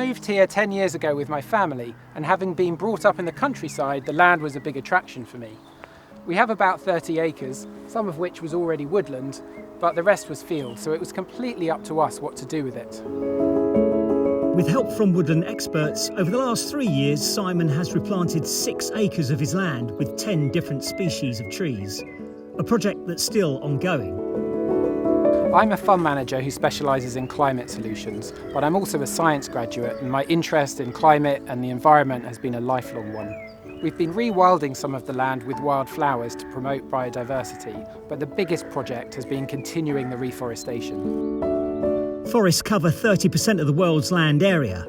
moved here 10 years ago with my family, and having been brought up in the countryside, the land was a big attraction for me. We have about 30 acres, some of which was already woodland, but the rest was field, so it was completely up to us what to do with it. With help from woodland experts, over the last 3 years, Simon has replanted 6 acres of his land with 10 different species of trees, a project that's still ongoing. I'm a fund manager who specialises in climate solutions, but I'm also a science graduate, and my interest in climate and the environment has been a lifelong one. We've been rewilding some of the land with wildflowers to promote biodiversity, but the biggest project has been continuing the reforestation. Forests cover 30% of the world's land area.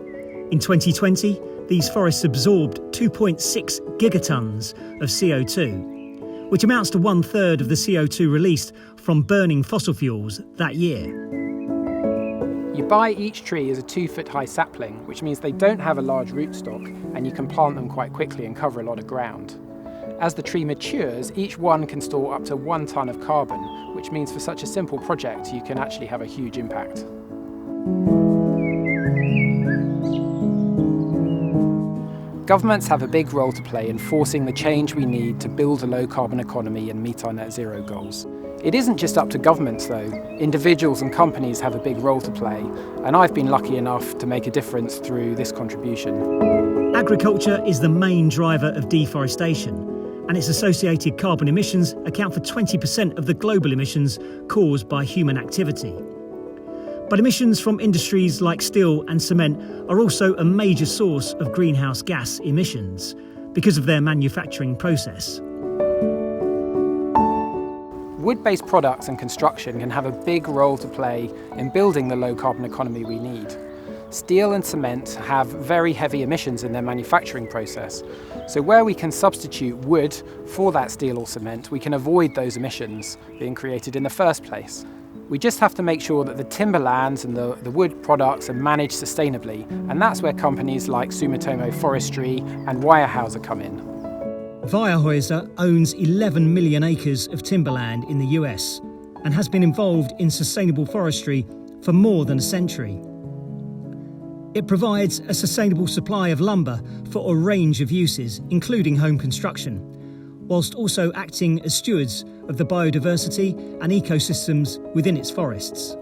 In 2020, these forests absorbed 2.6 gigatons of CO2, which amounts to 1/3 of the CO2 released from burning fossil fuels that year. You buy each tree as a 2-foot-high sapling, which means they don't have a large rootstock, and you can plant them quite quickly and cover a lot of ground. As the tree matures, each one can store up to 1 tonne of carbon, which means for such a simple project you can actually have a huge impact. Governments have a big role to play in forcing the change we need to build a low-carbon economy and meet our net zero goals. It isn't just up to governments though. Individuals and companies have a big role to play, and I've been lucky enough to make a difference through this contribution. Agriculture is the main driver of deforestation, and its associated carbon emissions account for 20% of the global emissions caused by human activity. But emissions from industries like steel and cement are also a major source of greenhouse gas emissions because of their manufacturing process. Wood-based products and construction can have a big role to play in building the low-carbon economy we need. Steel and cement have very heavy emissions in their manufacturing process, so where we can substitute wood for that steel or cement, we can avoid those emissions being created in the first place. We just have to make sure that the timberlands and the wood products are managed sustainably, and that's where companies like Sumitomo Forestry and Weyerhaeuser come in. Weyerhaeuser owns 11 million acres of timberland in the US and has been involved in sustainable forestry for more than a century. It provides a sustainable supply of lumber for a range of uses, including home construction, whilst also acting as stewards of the biodiversity and ecosystems within its forests.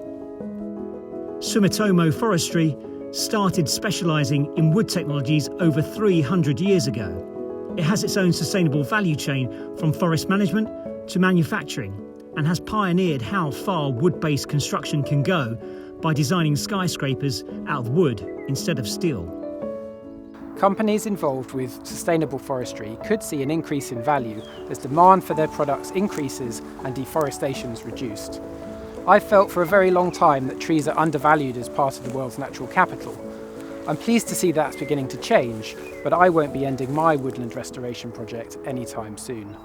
Sumitomo Forestry started specialising in wood technologies over 300 years ago. It has its own sustainable value chain from forest management to manufacturing, and has pioneered how far wood-based construction can go by designing skyscrapers out of wood instead of steel. Companies involved with sustainable forestry could see an increase in value as demand for their products increases and deforestation is reduced. I've felt for a very long time that trees are undervalued as part of the world's natural capital. I'm pleased to see that's beginning to change, but I won't be ending my woodland restoration project anytime soon.